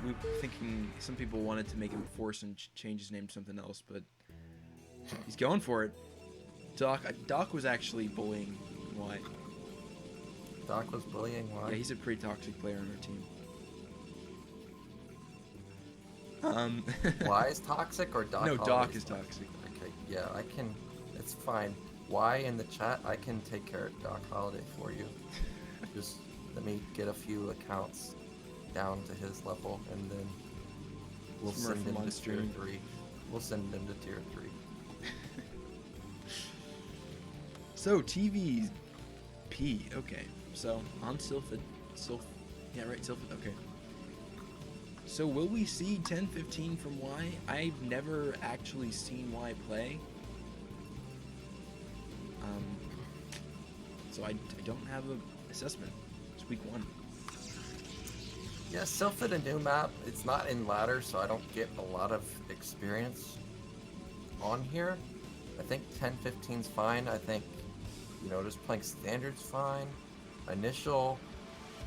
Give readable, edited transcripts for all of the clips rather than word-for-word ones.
we thinking some people wanted to make him force and change his name to something else, but he's going for it. Doc was actually bullying Y. Doc was bullying Y. Yeah, he's a pretty toxic player on our team. Y is toxic or Doc? No, Doc is toxic. Okay, yeah, I can. It's fine. Y in the chat, I can take care of Doc Holiday for you. Just let me get a few accounts down to his level, and then we'll send him to tier 3. We'll send him to tier 3. So TV's P. Okay, so on Sylphid. Yeah, right, Sylphid. Okay. So will we see 10-15 from Y? I've never actually seen Y play. So I don't have an assessment. It's week 1. Yeah, Sylphid, a new map. It's not in ladder, so I don't get a lot of experience on here. I think 10-15's fine. I think, just playing standard's fine. Initial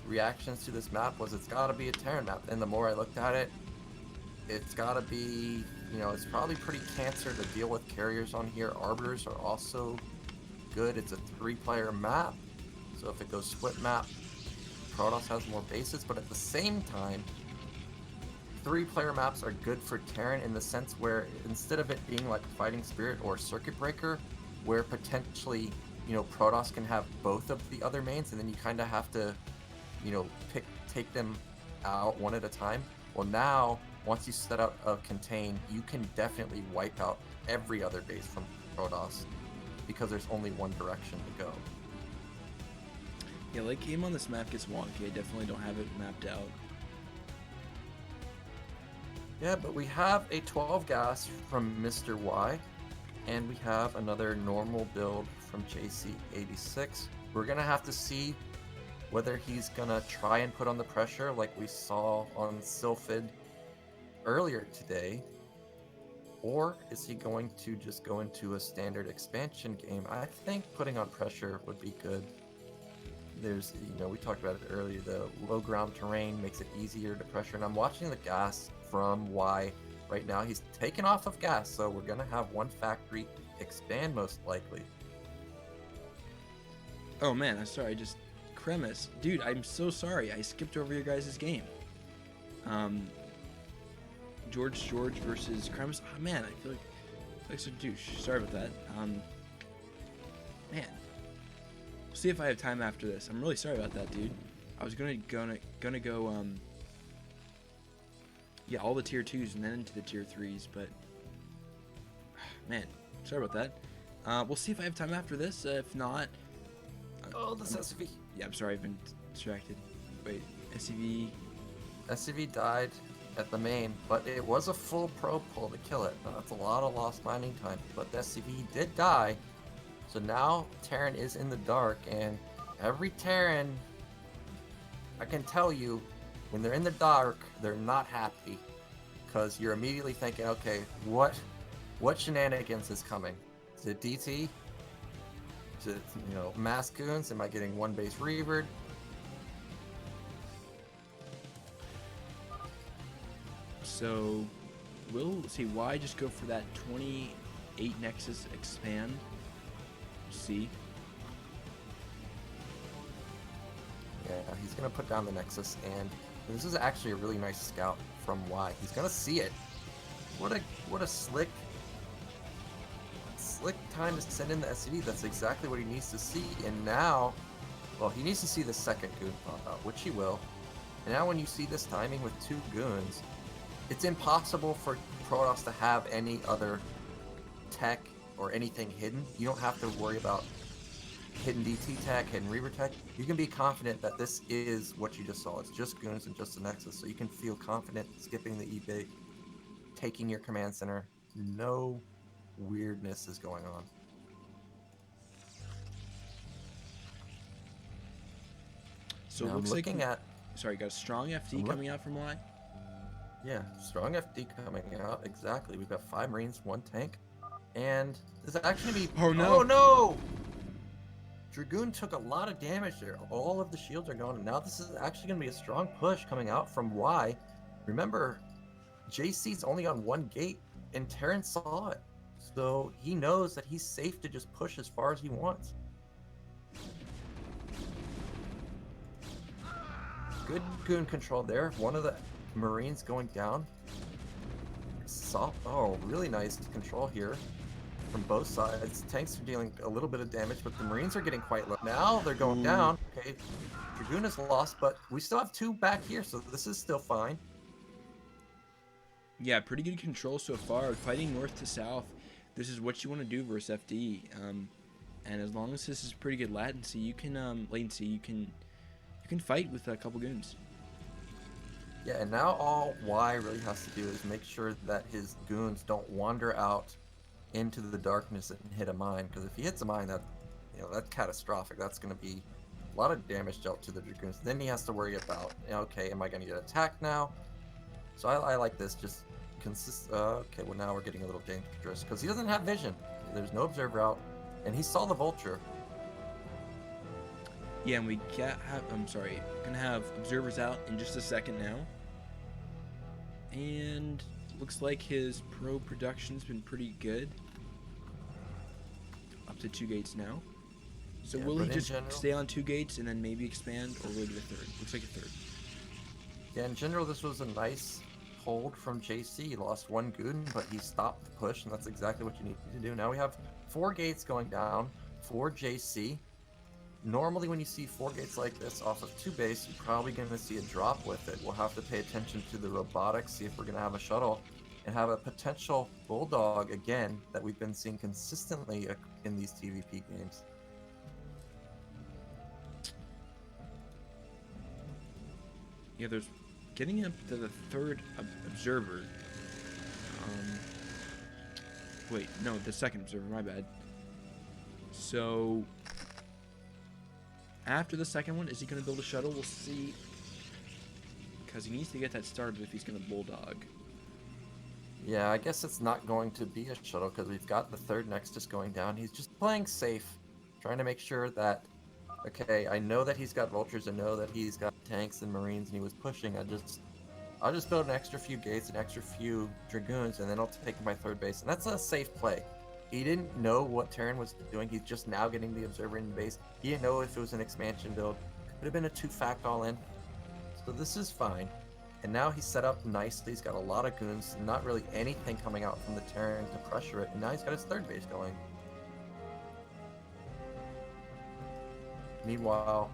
reactions to this map was it's got to be a Terran map. And the more I looked at it, it's got to be, it's probably pretty cancer to deal with carriers on here. Arbiters are also good. It's a 3-player map, so if it goes split map, Protoss has more bases, but at the same time, 3-player maps are good for Terran in the sense where instead of it being like Fighting Spirit or Circuit Breaker, where potentially, Protoss can have both of the other mains, and then you kind of have to, take them out one at a time. Well, now, once you set out a contain, you can definitely wipe out every other base from Protoss, because there's only one direction to go. Yeah, late game on this map gets wonky. I definitely don't have it mapped out. Yeah, but we have a 12 gas from Mr. Y, and we have another normal build from jc86. We're gonna have to see whether he's gonna try and put on the pressure like we saw on Sylphid earlier today, or is he going to just go into a standard expansion game? I think putting on pressure would be good. There's, we talked about it earlier, the low ground terrain makes it easier to pressure, and I'm watching the gas from Y right now. He's taken off of gas, so we're gonna have one factory expand most likely. Oh man, I'm sorry, Kremis. Dude, I'm so sorry. I skipped over your guys' game. George versus Kremis. Oh man, I feel like such a douche. Sorry about that. Man. We'll see if I have time after this. I'm really sorry about that, dude. I was gonna go yeah, all the tier 2s and then into the tier 3s, but man, sorry about that. We'll see if I have time after this. If not, Oh, this SCV. Yeah, I'm sorry, I've been distracted. Wait, SCV. SCV died at the main, but it was a full pro pull to kill it. That's a lot of lost mining time, but the SCV did die. So now Terran is in the dark, and every Terran, I can tell you, when they're in the dark, they're not happy, because you're immediately thinking, okay, what shenanigans is coming? Is it DT? Is it, mass goons? Am I getting one base revered? So we'll see. Why just go for that 28 Nexus expand? See. Yeah, he's gonna put down the Nexus, and this is actually a really nice scout from Y. He's gonna see it. What a slick time to send in the SCV. That's exactly what he needs to see. And now, well, he needs to see the second goon pop out, which he will. And now when you see this timing with 2 goons, it's impossible for Protoss to have any other tech or anything hidden. You don't have to worry about hidden DT tech, hidden Reaver tech. You can be confident that this is what you just saw. It's just goons and just a Nexus. So you can feel confident skipping the E-bait, taking your command center. No weirdness is going on. So now it looks I'm looking at... Sorry, got a strong FD coming out from Y? Yeah, strong FD coming out. Exactly. We've got 5 Marines, 1 tank. And there's actually going to be... Oh no! Oh no! Dragoon took a lot of damage there. All of the shields are gone. And now this is actually going to be a strong push coming out from Y. Remember, JC's only on one gate, and Terran saw it. So he knows that he's safe to just push as far as he wants. Good goon control there. One of the Marines going down. Oh, really nice control here from both sides. Tanks are dealing a little bit of damage, but the Marines are getting quite low. Now they're going down. Okay, Dragoon is lost, but we still have 2 back here, so this is still fine. Yeah, pretty good control so far. Fighting north to south, this is what you want to do versus FD. And as long as this is pretty good latency, you can you can fight with a couple goons. Yeah, and now all Y really has to do is make sure that his goons don't wander out into the darkness and hit a mine. Because if he hits a mine, that's catastrophic. That's going to be a lot of damage dealt to the Dragoons. Then he has to worry about, okay, am I going to get attacked now? So I like this. Just okay, well now we're getting a little dangerous because he doesn't have vision. There's no observer out, and he saw the vulture. Yeah, and we can't have. Gonna have observers out in just a second now. And looks like his pro production's been pretty good. Up to 2 gates now. So Yeah, will he just general, stay on 2 gates and then maybe expand, or will he do a third? Looks like a third. Yeah, in general, this was a nice hold from JC. He lost 1 goon, but he stopped the push, and that's exactly what you need to do. Now we have 4 gates going down for JC. Normally when you see 4 gates like this off of 2 base, you're probably going to see a drop with it. We'll have to pay attention to the robotics, see if we're going to have a shuttle, and have a potential bulldog again that we've been seeing consistently in these TVP games. Yeah, there's getting up to the 3rd observer. Wait, no, the 2nd observer, my bad. So after the 2nd one, is he going to build a shuttle? We'll see. Because he needs to get that started if he's going to bulldog. Yeah, I guess it's not going to be a shuttle because we've got the 3rd Nexus going down. He's just playing safe, trying to make sure that, okay, I know that he's got vultures, I know that he's got tanks and Marines, and he was pushing. I'll just build an extra few gates, an extra few Dragoons, and then I'll take my 3rd base. And that's a safe play. He didn't know what Terran was doing. He's just now getting the observer in base. He didn't know if it was an expansion build. Could have been a 2-fact all-in. So this is fine. And now he's set up nicely. He's got a lot of goons. Not really anything coming out from the Terran to pressure it. And now he's got his 3rd base going. Meanwhile,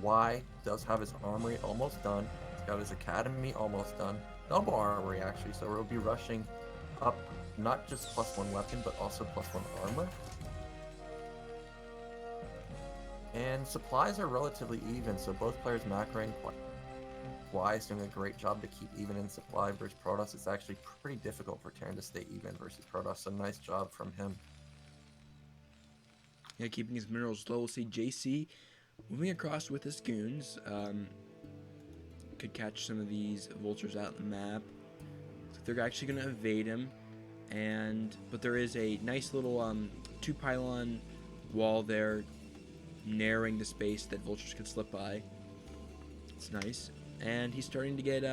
Y does have his armory almost done. He's got his academy almost done. Double armory, actually. So we'll be rushing up not just +1 weapon, but also +1 armor. And supplies are relatively even, so both players macroing. Y is doing a great job to keep even in supply versus Protoss. It's actually pretty difficult for Terran to stay even versus Protoss, so nice job from him. Yeah, keeping his minerals low. We'll see JC moving across with his goons. Could catch some of these vultures out in the map. So they're actually going to evade him. But there is a nice little 2-pylon wall there, narrowing the space that vultures could slip by. It's nice. And he's starting to get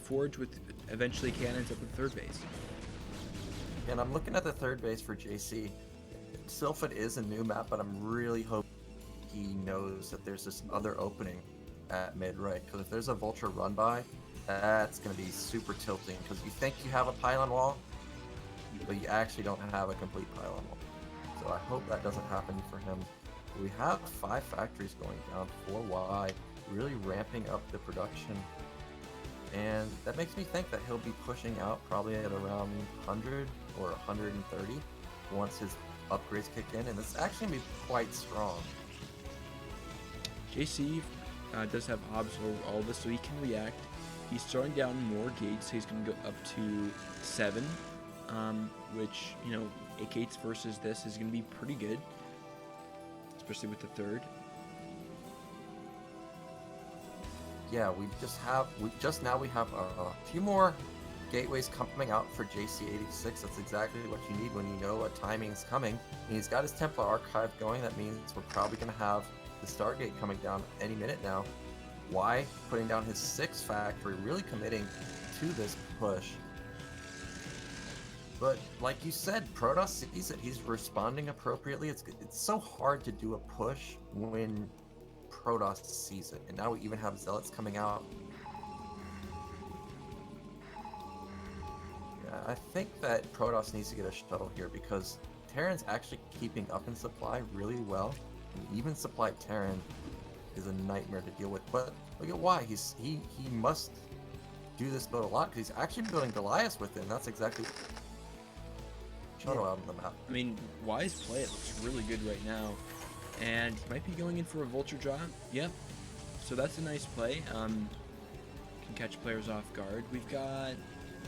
forged with eventually cannons up at the 3rd base. And I'm looking at the 3rd base for JC. Sylphid is a new map, but I'm really hoping he knows that there's this other opening at mid-right. Because if there's a vulture run by, that's going to be super tilting. Because you think you have a pylon wall, but you actually don't have a complete pylon wall. So I hope that doesn't happen for him. We have 5 factories going down, 4 Y, really ramping up the production. And that makes me think that he'll be pushing out probably at around 100 or 130 once his upgrades kick in, and it's actually going to be quite strong. JC does have obs over all of this, so he can react. He's throwing down more gates, so he's going to go up to 7, which, 8 gates versus this is going to be pretty good, especially with the 3rd. Yeah, we just now have a few more gateways coming out for jc86. That's exactly what you need when you know a timing is coming. And he's got his Templar archive going. That means we're probably going to have the Stargate coming down any minute now. Y putting down his 6th factory, really committing to this push. But like you said, Protoss sees it. He's responding appropriately. It's so hard to do a push when Protoss sees it. And now we even have Zealots coming out. Yeah, I think that Protoss needs to get a shuttle here because Terran's actually keeping up in supply really well. And even supplied Terran is a nightmare to deal with. But look at why. He must do this build a lot because he's actually building Goliath with it. And that's exactly shuttle out on the map. I mean, Y's play, it looks really good right now. And he might be going in for a vulture drop. Yep. So that's a nice play. Can catch players off guard. We've got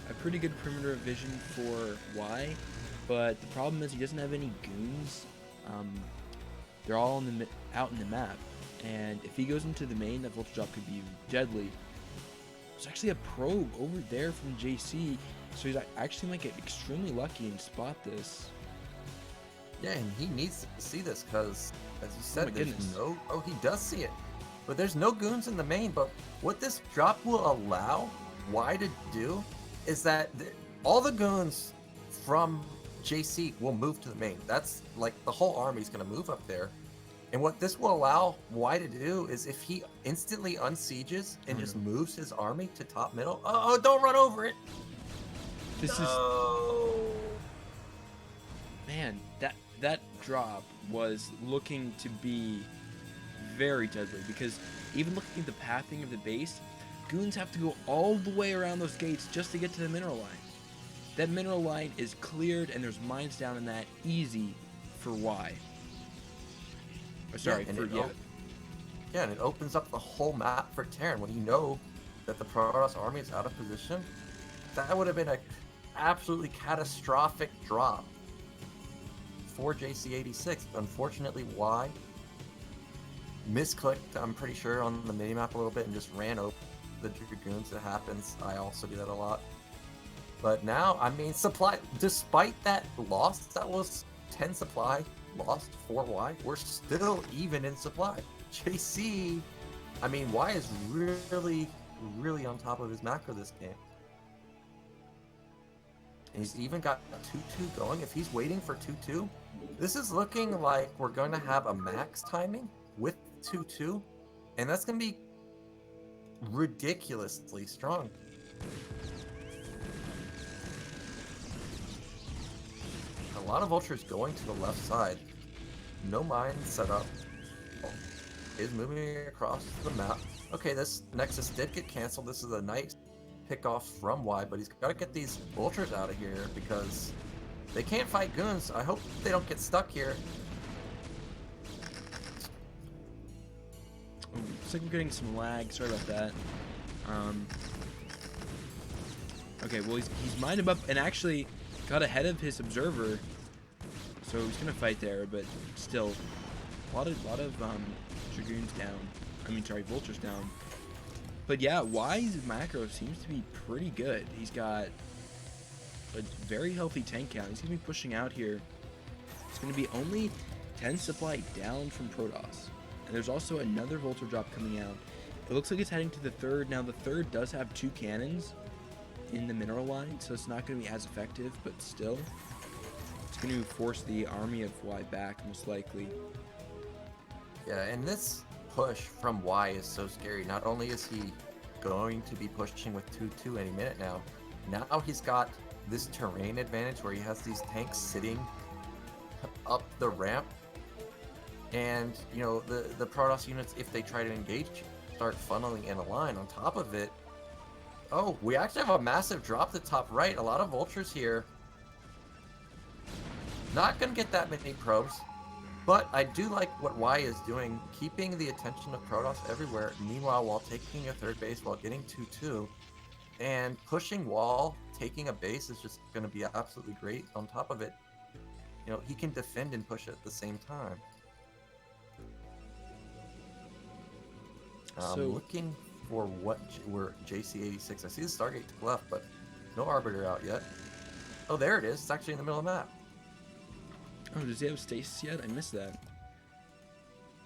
a pretty good perimeter vision for Y, but the problem is he doesn't have any goons. They're all out in the map. And if he goes into the main, that vulture drop could be deadly. There's actually a probe over there from JC. So he's actually might get extremely lucky and spot this. Yeah, and he needs to see this because, as you said, there's no... Oh, he does see it. But there's no goons in the main. But what this drop will allow Y to do is that all the goons from JC will move to the main. That's like the whole army's going to move up there. And what this will allow Y to do is if he instantly unsieges and just moves his army to top middle... Oh, don't run over it! This is... Man, that drop was looking to be very deadly because even looking at the pathing of the base, goons have to go all the way around those gates just to get to the mineral line. That mineral line is cleared and there's mines down in that easy for Y. Oh, sorry, yeah, and it opens up the whole map for Terran when you know that the Protoss army is out of position. That would have been an absolutely catastrophic drop for jc86. Unfortunately, Y misclicked, I'm pretty sure, on the minimap a little bit and just ran over the Dragoons. It happens. I also do that a lot. But now, I mean, supply, despite that loss, that was 10 supply lost for Y, we're still even in supply. JC, I mean, Y is really, really on top of his macro this game. And he's even got 2-2 going. If he's waiting for 2-2, this is looking like we're going to have a max timing with 2-2, and that's going to be ridiculously strong. A lot of vultures going to the left side. No mine set up. Is moving across the map. Okay, this Nexus did get canceled. This is a nice pick off from Y, but he's got to get these vultures out of here because they can't fight goons. I hope they don't get stuck here. Looks like we're getting some lag. Sorry about that. Okay, well he's mined him up and actually got ahead of his observer, so he's gonna fight there. But still, a lot of dragoons down. I mean, sorry, vultures down. But yeah, Y's macro seems to be pretty good. He's got a very healthy tank count. He's gonna be pushing out here. It's gonna be only 10 supply down from Protoss. And there's also another vulture drop coming out. It looks like it's heading to the third. Now the third does have 2 cannons in the mineral line, so it's not going to be as effective, but still, it's going to force the army of Y back, most likely. Yeah, and this push from Y is so scary. Not only is he going to be pushing with 2-2 any minute now he's got this terrain advantage where he has these tanks sitting up the ramp. And, you know, the Protoss units, if they try to engage, start funneling in a line on top of it. Oh, we actually have a massive drop to top right. A lot of vultures here. Not going to get that many probes. But I do like what Y is doing, keeping the attention of Protoss everywhere. Meanwhile, while taking a third base, while getting 2-2. And pushing wall, taking a base is just going to be absolutely great. On top of it, you know, he can defend and push at the same time. Looking for what we're jc86. I see the Stargate to the left, but no Arbiter out yet. Oh, there it is. It's actually in the middle of the map. Oh, does he have stasis yet? I missed that.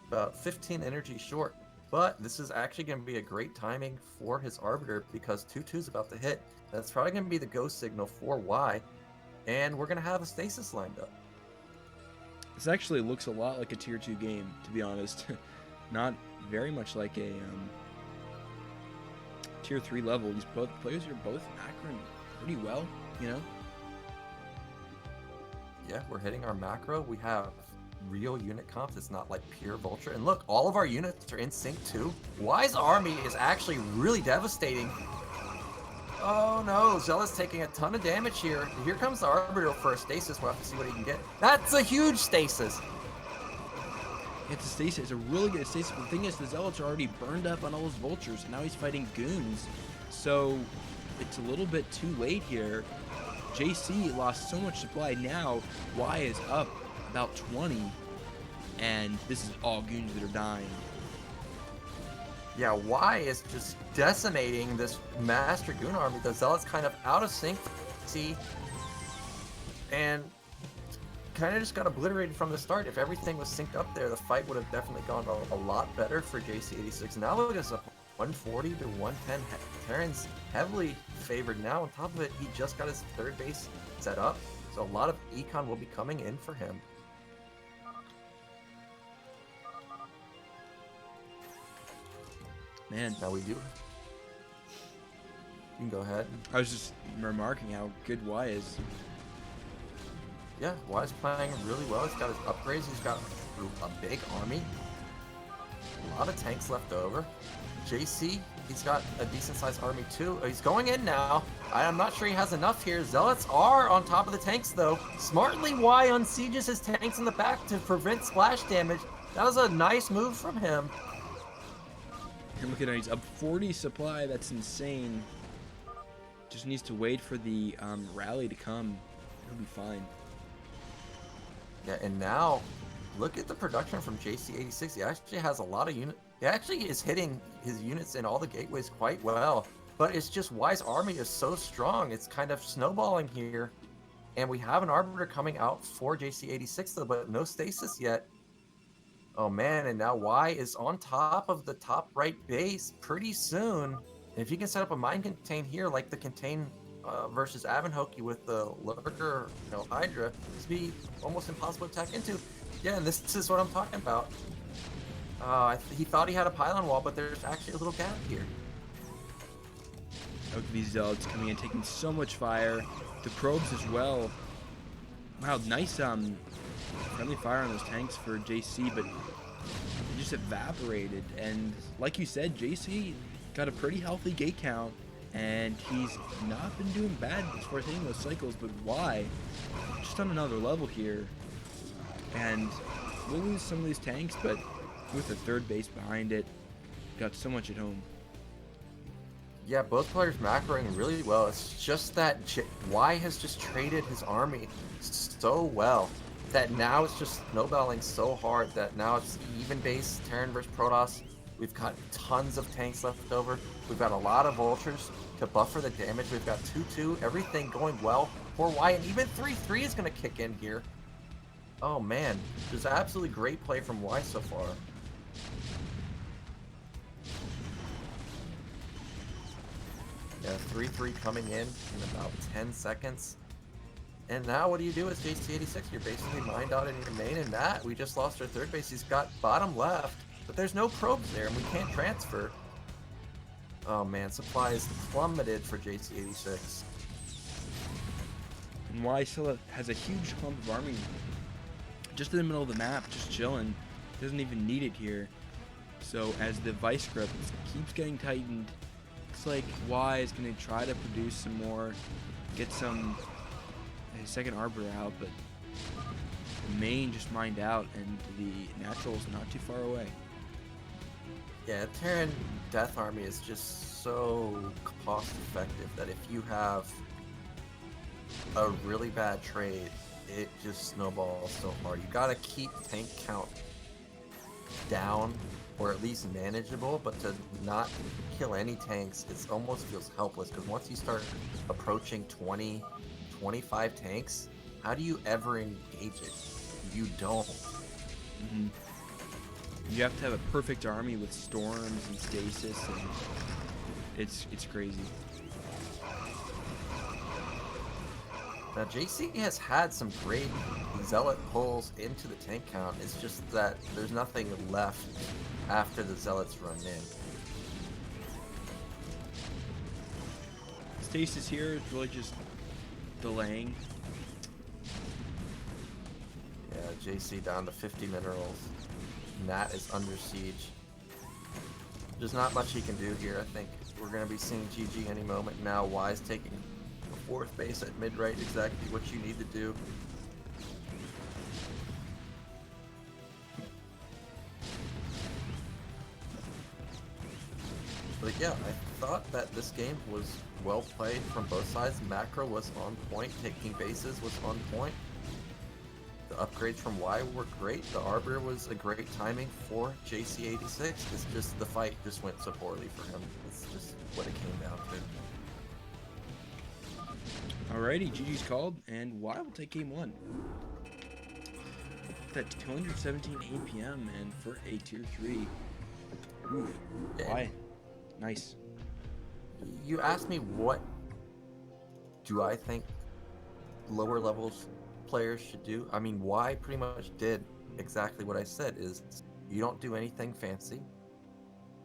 About 15 energy short. But this is actually going to be a great timing for his Arbiter because 2-2's about to hit. That's probably going to be the go signal for Y. And we're going to have a stasis lined up. This actually looks a lot like a tier 2 game, to be honest. Not very much like a tier 3 level. These both players are both macroing pretty well, you know? Yeah, we're hitting our macro. We have real unit comps. It's not like pure vulture. And look, all of our units are in sync too. Y's army is actually really devastating. Oh no, Zealot's taking a ton of damage here. Here comes the Arbiter for a stasis. We'll have to see what he can get. That's a huge stasis. It's a stasis. It's a really good stasis. But the thing is, the Zealots are already burned up on all those vultures, and now he's fighting goons. So it's a little bit too late here. JC lost so much supply. Now Y is up about 20, and this is all goons that are dying. Yeah, Y is just decimating this Master Goon army. The Zealot's kind of out of sync, see, and kind of just got obliterated from the start. If everything was synced up there, the fight would have definitely gone a lot better for jc86. Now look at this, 140 to 110. Terran's heavily favored now. On top of it, he just got his third base set up, so a lot of econ will be coming in for him. Man, Now we do. You can go ahead. I was just remarking how good Y is. Yeah, Y's playing really well. He's got his upgrades. He's got a big army. A lot of tanks left over. JC, he's got a decent-sized army too. He's going in now. I'm not sure he has enough here. Zealots are on top of the tanks though. Smartly, Y unsieges his tanks in the back to prevent splash damage. That was a nice move from him. And look at him, he's up 40 supply. That's insane. Just needs to wait for the rally to come. He'll be fine. Yeah, and now look at the production from jc86. He actually has a lot of units. He actually is hitting his units in all the gateways quite well. But it's just Y's army is so strong. It's kind of snowballing here. And we have an Arbiter coming out for jc86 though, but no stasis yet. Oh man, and now Y is on top of the top right base pretty soon. And if you can set up a mine contain here, like the contain versus Avanhoki with the Lurker, Hydra, this would be almost impossible to attack into. Yeah, and this is what I'm talking about. He thought he had a pylon wall, but there's actually a little gap here. Look at these Zealots coming in, taking so much fire. The probes as well. Wow, nice friendly fire on those tanks for JC, but they just evaporated. And like you said, JC got a pretty healthy gate count, and he's not been doing bad as far as hitting those cycles, but Y just on another level here. And we'll lose some of these tanks, but with a third base behind it, got so much at home. Yeah, both players macroing really well. It's just that Y has just traded his army so well that now it's just snowballing so hard that now it's even base Terran versus Protoss. We've got tons of tanks left over. We've got a lot of vultures to buffer the damage. We've got 2-2, everything going well for Y, and even 3-3 is going to kick in here. Oh man, there's absolutely great play from Y so far. Yeah, 3-3 coming in about 10 seconds. And now what do you do as jc86? You're basically mined out in your main, and that, we just lost our third base. He's got bottom left, but there's no probes there, and we can't transfer. Oh man, supplies plummeted for jc86. And Y still has a huge clump of army just in the middle of the map, just chilling. Doesn't even need it here. So as the vice grip keeps getting tightened, looks like Y is going to try to produce some more, get some second Arbiter out, but the main just mined out, and the natural's not too far away. Yeah, Terran Death Army is just so cost effective that if you have a really bad trade, it just snowballs so hard. You gotta keep tank count down, or at least manageable, but to not kill any tanks, it almost feels helpless, because once you start approaching 20, 25 tanks, how do you ever engage it? You don't. You have to have a perfect army with storms and stasis, and it's crazy. Now, JC has had some great Zealot pulls into the tank count. It's just that there's nothing left after the Zealots run in. Stasis here is really just delaying. Yeah, JC down to 50 minerals. Nat is under siege. There's not much he can do here. I think we're going to be seeing GG any moment now. Wise taking a 4th base at mid-right, exactly what you need to do. But yeah, I thought that this game was well played from both sides. Macro was on point, taking bases was on point. The upgrades from Y were great. The Arbor was a great timing for jc86. It's just the fight just went so poorly for him. It's just what it came down to. Alrighty, GG's called, and Y will take game 1. That 217 APM, and for a tier 3. Ooh, Y. Nice. You asked me what do I think lower levels players should do. I mean, Y pretty much did exactly what I said, is you don't do anything fancy.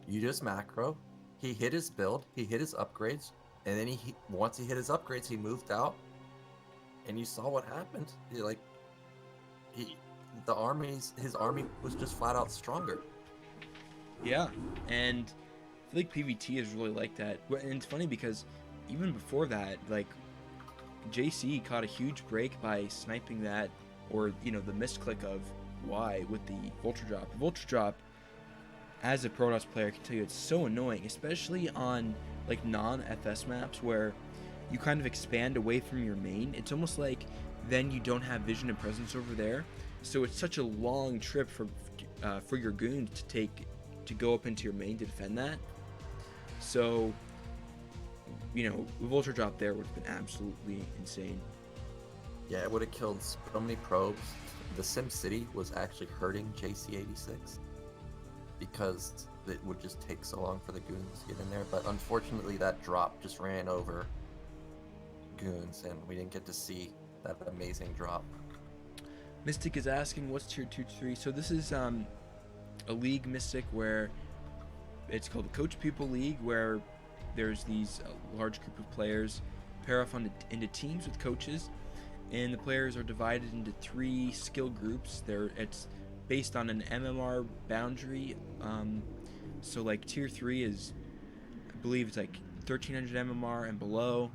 You just macro. He hit his build, he hit his upgrades, and then once he hit his upgrades, he moved out, and you saw what happened. His army was just flat out stronger. Yeah, and I feel like PVT is really like that. And it's funny because even before that, like, JC caught a huge break by sniping that, or, you know, the misclick of Y with the Vulture Drop. The Vulture Drop, as a Protoss player, I can tell you it's so annoying, especially on, like, non-FS maps where you kind of expand away from your main. It's almost like then you don't have vision and presence over there, so it's such a long trip for your goons to go up into your main to defend that. So, you know, Vulture Drop there would have been absolutely insane. Yeah, it would have killed so many probes. The Sim City was actually hurting jc86 because it would just take so long for the goons to get in there. But unfortunately, that drop just ran over goons, and we didn't get to see that amazing drop. Mystic is asking, what's tier 2-3? So this is a league, Mystic, where it's called the Coach Pupil League, where there's these large group of players pair off into teams with coaches, and the players are divided into 3 skill groups. It's based on an MMR boundary. So like tier 3 is, I believe it's like 1300 MMR and below.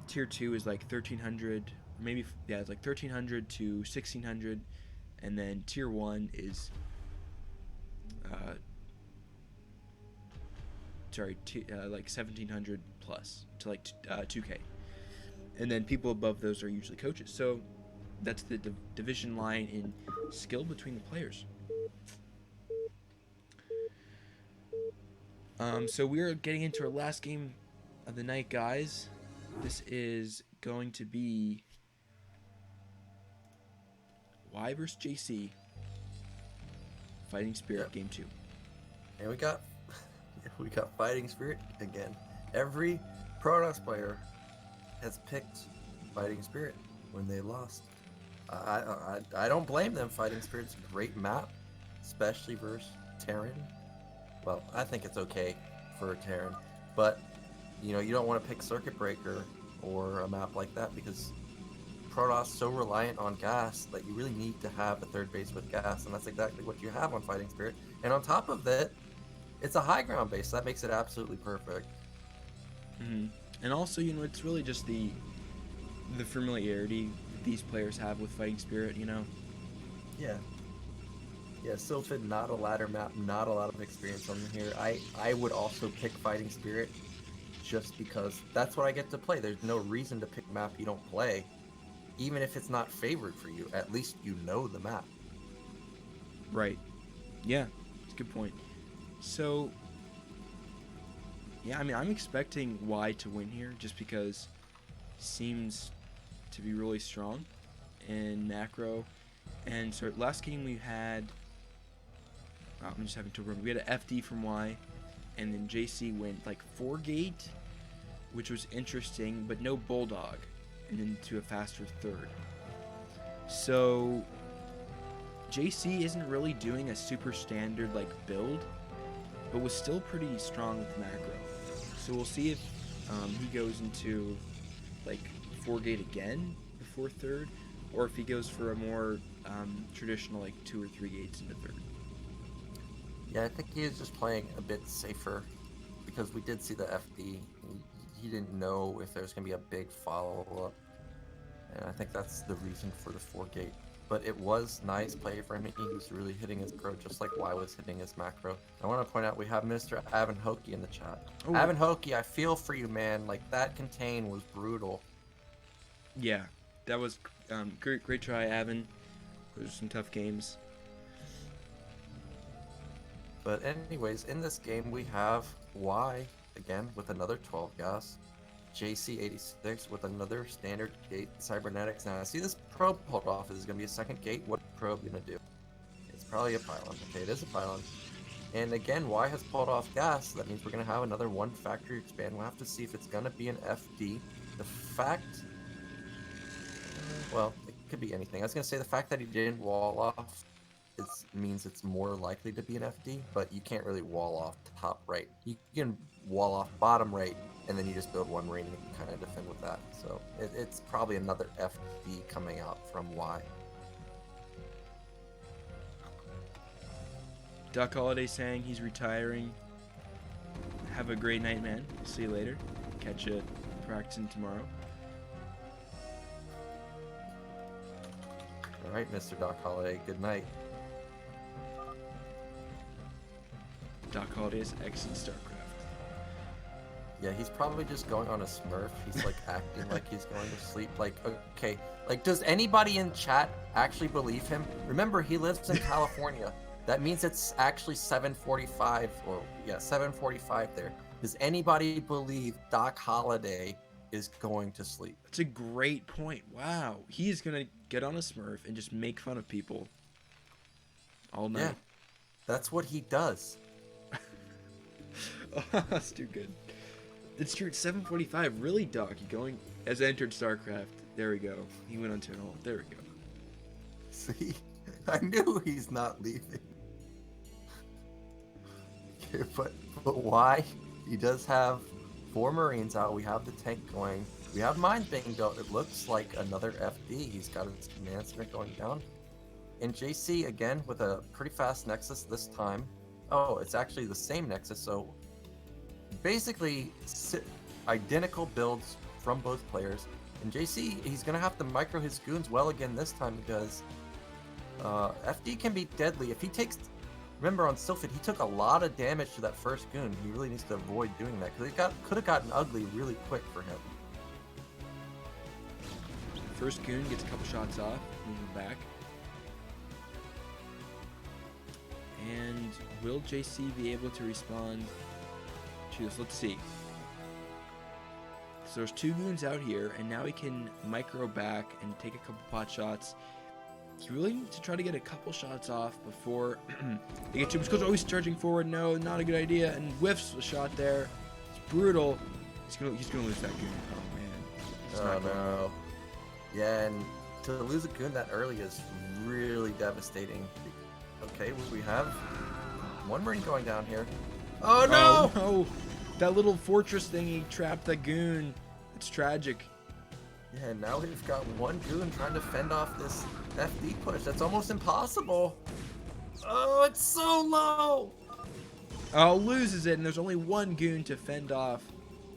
Tier 2 is like 1300, maybe, yeah, it's like 1300 to 1600, and then tier 1 is like 1700 plus to like 2K, and then people above those are usually coaches. So that's the division line in skill between the players. So we're getting into our last game of the night, guys. This is going to be Y versus JC Fighting Spirit, game 2. And we got Fighting Spirit again. Every Protoss player has picked Fighting Spirit when they lost. I don't blame them. Fighting Spirit's a great map, especially versus Terran. Well, I think it's okay for Terran, but you know, you don't want to pick Circuit Breaker or a map like that because Protoss so reliant on gas that you really need to have a third base with gas, and that's exactly what you have on Fighting Spirit. And on top of that, it's a high ground base. That makes it absolutely perfect. Mm-hmm. And also, you know, it's really just the familiarity that these players have with Fighting Spirit, you know? Yeah. Yeah, Sylphid, not a ladder map, not a lot of experience on here. I would also pick Fighting Spirit just because that's what I get to play. There's no reason to pick a map you don't play. Even if it's not favored for you, at least you know the map. Right. Yeah, it's a good point. So, yeah, I mean, I'm expecting Y to win here just because he seems to be really strong in macro. And so last game we had I'm just having to remember. We had an FD from Y, and then JC went like 4-gate, which was interesting, but no Bulldog, and then to a faster third. So JC isn't really doing a super standard like build, but was still pretty strong with macro. So we'll see if he goes into like 4-gate again before third, or if he goes for a more traditional like 2 or 3 gates into third. Yeah, I think he is just playing a bit safer because we did see the FD. He didn't know if there's going to be a big follow-up, and I think that's the reason for the 4-gate. But it was nice play from him. He was really hitting his pro just like Y was hitting his macro. I want to point out we have Mr. Avon Hokie in the chat. Oh. Avon Hokie, I feel for you, man. Like, that contain was brutal. Yeah, that was great try, Avon. Those are some tough games. But anyways, in this game we have Y again with another 12 gas. jc86 with another standard gate cybernetics. Now I see this probe pulled off. Is going to be a second gate. What probe going to do? It's probably a pylon. Okay, it is a pylon. And again, Y has pulled off gas. So that means we're going to have another one factory expand. We'll have to see if it's going to be an FD. The fact, well, it could be anything. I was going to say the fact that he didn't wall off means it's more likely to be an FD, but you can't really wall off top right. You can wall off bottom right, and then you just build one ring and kind of defend with that. So it's probably another FD coming out from Y. Duck Holiday saying he's retiring. Have a great night, man. See you later. Catch you practicing tomorrow. All right, Mr. Doc Holiday. Good night. Doc Holiday is excellent StarCraft. Yeah, he's probably just going on a smurf. He's like acting like he's going to sleep. Like, okay, like does anybody in chat actually believe him? Remember, he lives in California. That means it's actually 7:45, or yeah, 7:45 there. Does anybody believe Doc Holiday is going to sleep? That's a great point. Wow, he is gonna get on a smurf and just make fun of people all night. Yeah, that's what he does. Oh, that's too good. It's true. It's 7:45. Really, Doc? You going? As I entered StarCraft. There we go. He went on 10 hole. There we go. See, I knew he's not leaving. Okay, but why? He does have 4 Marines out. We have the tank going. We have mines being built. It looks like another FD. He's got his command center going down. And JC again with a pretty fast Nexus this time. Oh, it's actually the same Nexus. So basically identical builds from both players. And JC, he's going to have to micro his goons well again this time because FD can be deadly. If he takes, remember on Sylphid, he took a lot of damage to that first goon. He really needs to avoid doing that because it could have gotten ugly really quick for him. First goon gets a couple shots off, moving back. And will JC be able to respond to this? Let's see. So there's 2 goons out here, and now he can micro back and take a couple pot shots. He really needs to try to get a couple shots off before they get too much. Oh, he's charging forward. No, not a good idea. And whiffs a shot there. It's brutal. He's gonna lose that goon. Oh man. Oh no. Yeah, and to lose a goon that early is really devastating. Okay, we have 1 Marine going down here. Oh no! Oh no! That little fortress thingy trapped that goon. It's tragic. Yeah, now we've got 1 goon trying to fend off this FD push. That's almost impossible. Oh, it's so low! Oh, loses it, and there's only 1 goon to fend off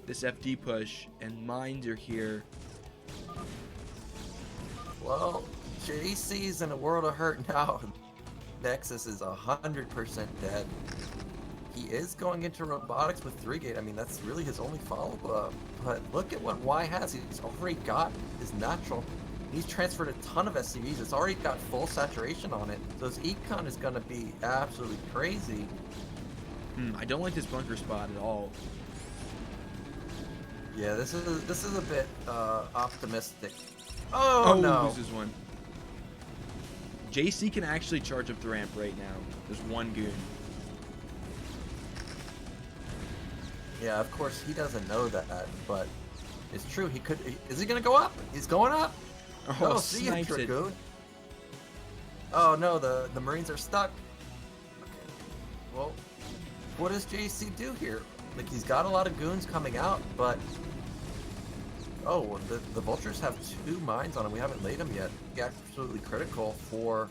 this FD push, and mines are here. Well, JC's in a world of hurt now. Nexus is 100% dead. He is going into robotics with 3-gate. I mean, that's really his only follow-up. But look at what Y has. He's already got his natural. He's transferred a ton of SCVs. It's already got full saturation on it. So his econ is going to be absolutely crazy. I don't like this bunker spot at all. Yeah, this is a bit optimistic. Oh no! Loses 1. JC can actually charge up the ramp right now. There's one goon. Yeah, of course he doesn't know that, but it's true. He could. Is he gonna go up? He's going up. Oh, See ya, snipes it. Dragoon. Oh no, the Marines are stuck. Okay. Well, what does JC do here? Like, he's got a lot of goons coming out, but oh, the vultures have 2 mines on him. We haven't laid them yet. Absolutely critical for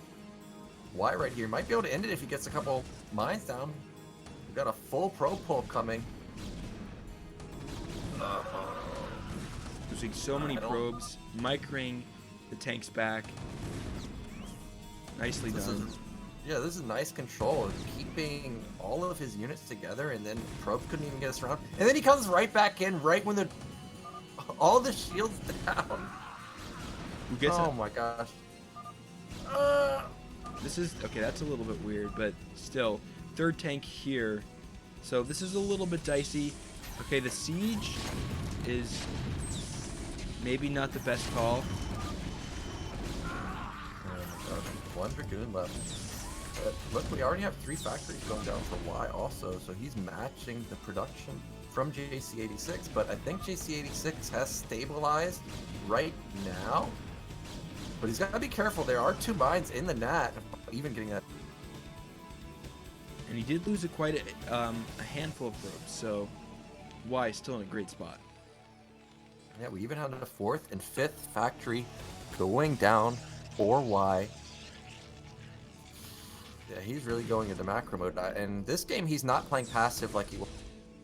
Y right here. Might be able to end it if he gets a couple mines down. We've got a full pro pull coming. Losing so many probes, micring the tanks back. Nicely done. This is nice control of keeping all of his units together, and then probes couldn't even get us around. And then he comes right back in right when all the shields down. Who gets oh it? My gosh. This is okay. That's a little bit weird, but still, 3rd tank here. So this is a little bit dicey. Okay, the siege is maybe not the best call. One Dragoon left. But look, we already have 3 factories going down for Y also, so he's matching the production from jc86, but I think jc86 has stabilized right now. But he's got to be careful. There are 2 mines in the NAT, even getting that. And he did lose quite a handful of probes, so Y is still in a great spot. Yeah, we even had a 4th and 5th factory going down for Y. Yeah, he's really going into macro mode. And this game, he's not playing passive like he was.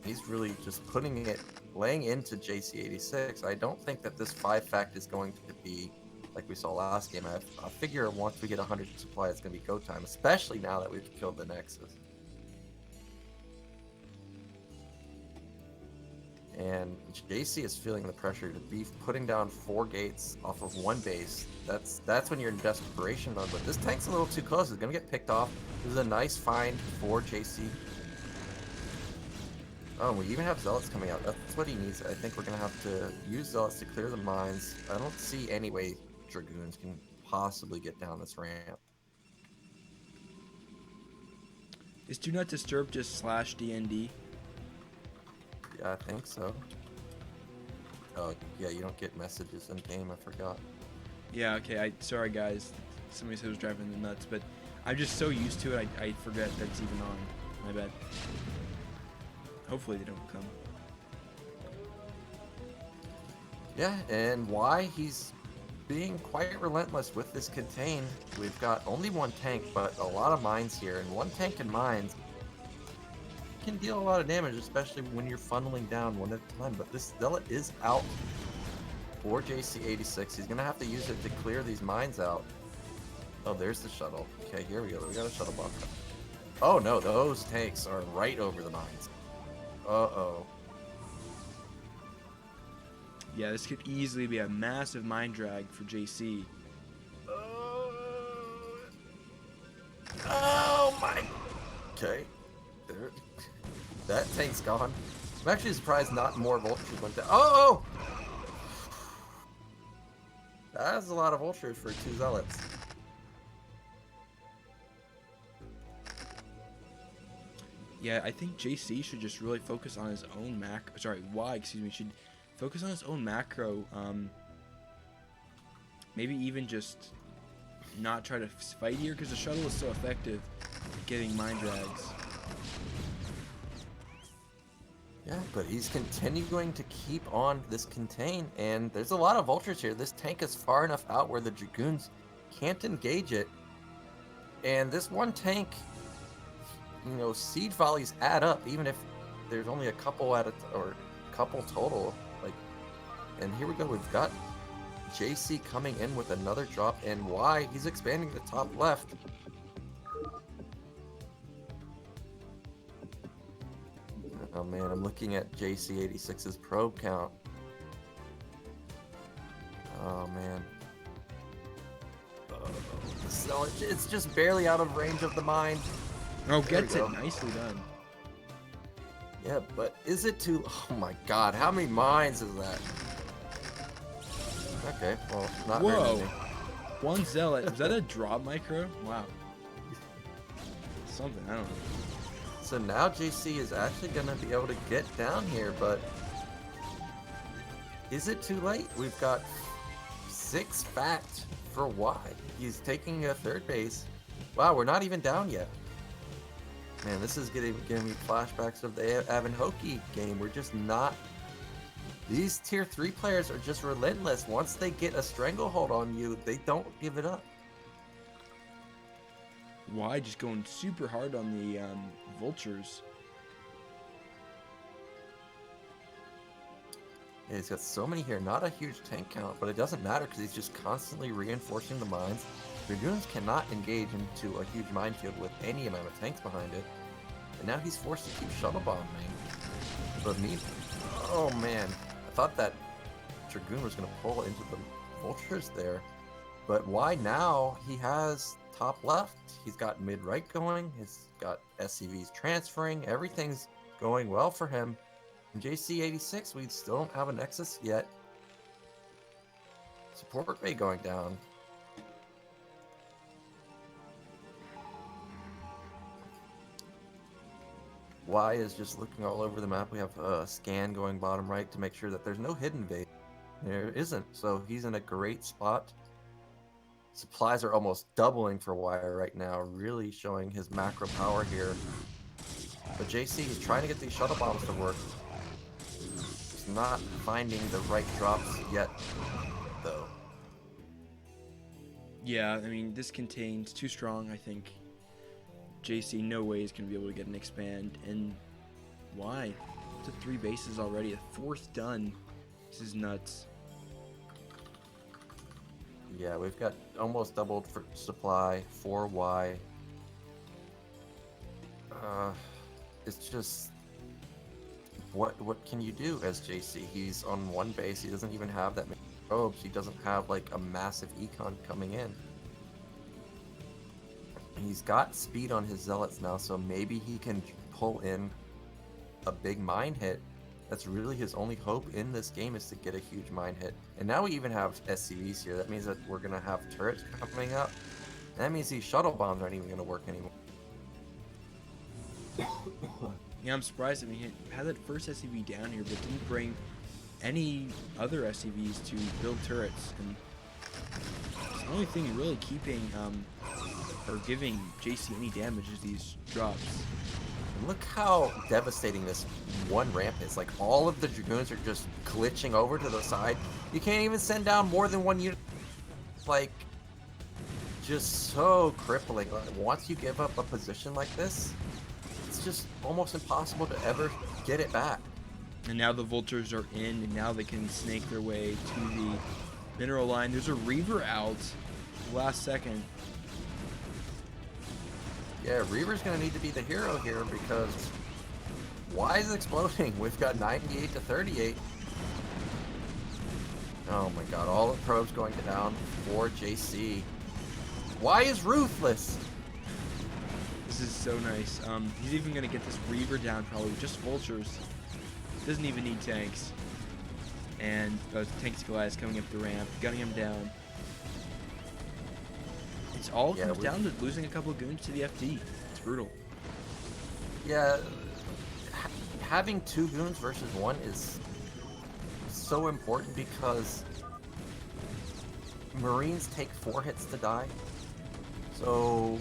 He's really just putting it, laying into jc86. I don't think that this 5 fact is going to be like we saw last game. I figure once we get 100 supply, it's going to be go time, especially now that we've killed the Nexus. And JC is feeling the pressure to be putting down 4 gates off of 1 base. That's when you're in desperation mode. But this tank's a little too close. It's gonna get picked off. This is a nice find for JC. Oh, we even have Zealots coming out. That's what he needs. I think we're gonna have to use Zealots to clear the mines. I don't see any way Dragoons can possibly get down this ramp. Is Do Not Disturb just /DND? Yeah, I think so. Oh, yeah, you don't get messages in game, I forgot. Yeah, okay, sorry guys. Somebody said it was driving me nuts, but I'm just so used to it, I forget that's even on. My bad. Hopefully they don't come. Yeah, and why he's being quite relentless with this contain. We've got only 1 tank, but a lot of mines here, and 1 tank and mines can deal a lot of damage, especially when you're funneling down 1 at a time. But this Zealot is out for jc86. He's gonna have to use it to clear these mines out. Oh, there's the shuttle. Okay, here we go. We got a shuttle block. Oh no, those tanks are right over the mines. Uh-oh. Yeah, this could easily be a massive mine drag for JC. Oh my. Okay. There. That tank's gone. I'm actually surprised not more vultures went down. Oh! That's a lot of vultures for 2 zealots. Yeah, I think JC should just really focus on his own should focus on his own macro. Maybe even just not try to fight here, because the shuttle is so effective at getting mine drags. Yeah, but he's continuing to keep on this contain, and there's a lot of vultures here. This tank is far enough out where the Dragoons can't engage it. And this 1 tank, you know, siege volleys add up, even if there's only a couple or couple total. Like, and here we go. We've got JC coming in with another drop, and Y, he's expanding the top left. Oh man, I'm looking at jc86's probe count. Oh man. So it's just barely out of range of the mine. Oh, gets it. Nicely done. Yeah, but is it too... Oh my god, how many mines is that? Okay, well, not very many. One zealot. Was that a drop micro? Wow. Something, I don't know. So now JC is actually going to be able to get down here, but is it too late? We've got 6 fact for Y. He's taking a third base. Wow, we're not even down yet. Man, this is giving me flashbacks of the Avanhoki game. We're just not... These tier 3 players are just relentless. Once they get a stranglehold on you, they don't give it up. Y just going super hard on the vultures. Yeah, he's got so many here. Not a huge tank count, but it doesn't matter because he's just constantly reinforcing the mines. Dragoons cannot engage into a huge minefield with any amount of tanks behind it. And now he's forced to keep shuttle bombing. But me... Oh man. I thought that Dragoon was going to pull into the vultures there. But why now? He has top left. He's got mid right going. He's got SCVs transferring. Everything's going well for him. In jc86, we still don't have a Nexus yet. Support bay going down. Y is just looking all over the map. We have a scan going bottom right to make sure that there's no hidden base. There isn't, so he's in a great spot. Supplies are almost doubling for Y right now, really showing his macro power here. But JC is trying to get these shuttle bombs to work. He's not finding the right drops yet, though. Yeah, I mean, this contains too strong, I think. JC no way is going to be able to get an expand. And why? To 3 bases already, a 4th done. This is nuts. Yeah, we've got almost doubled for supply for Y. It's just... What can you do as JC? He's on 1 base, he doesn't even have that many probes, he doesn't have like a massive econ coming in. He's got speed on his zealots now, so maybe he can pull in a big mine hit. That's really his only hope in this game, is to get a huge mine hit. And now we even have SCVs here. That means that we're going to have turrets coming up. That means these shuttle bombs aren't even going to work anymore. Yeah, I'm surprised. I mean, he had that first SCV down here, but didn't bring any other SCVs to build turrets. And it's the only thing really keeping or giving JC any damage is these drops. And look how devastating this one ramp is. Like, all of the Dragoons are just glitching over to the side. You can't even send down more than 1 unit. Like, just so crippling. Like, once you give up a position like this, it's just almost impossible to ever get it back. And now the vultures are in, and now they can snake their way to the mineral line. There's a Reaver out last second. Yeah, Reaver's going to need to be the hero here because Y is exploding. We've got 98 to 38. Oh my god, all the probes going down for JC. Y is ruthless. This is so nice. He's even going to get this Reaver down probably with just vultures. Doesn't even need tanks. And Tanks Goliath coming up the ramp, gunning him down. It's all comes down to losing a couple of goons to the FD. It's brutal. Yeah, having 2 goons versus 1 is so important because Marines take 4 hits to die. So,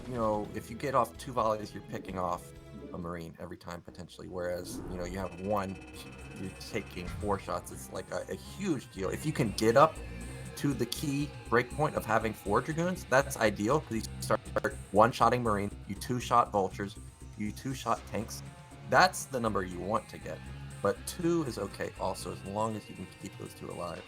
you know, if you get off 2 volleys, you're picking off a Marine every time potentially. Whereas, you know, you have 1, you're taking 4 shots. It's like a huge deal. If you can get up to the key breakpoint of having 4 Dragoons, that's ideal because you start 1-shotting Marine, you 2-shot Vultures, you 2-shot tanks. That's the number you want to get. But 2 is okay also, as long as you can keep those 2 alive.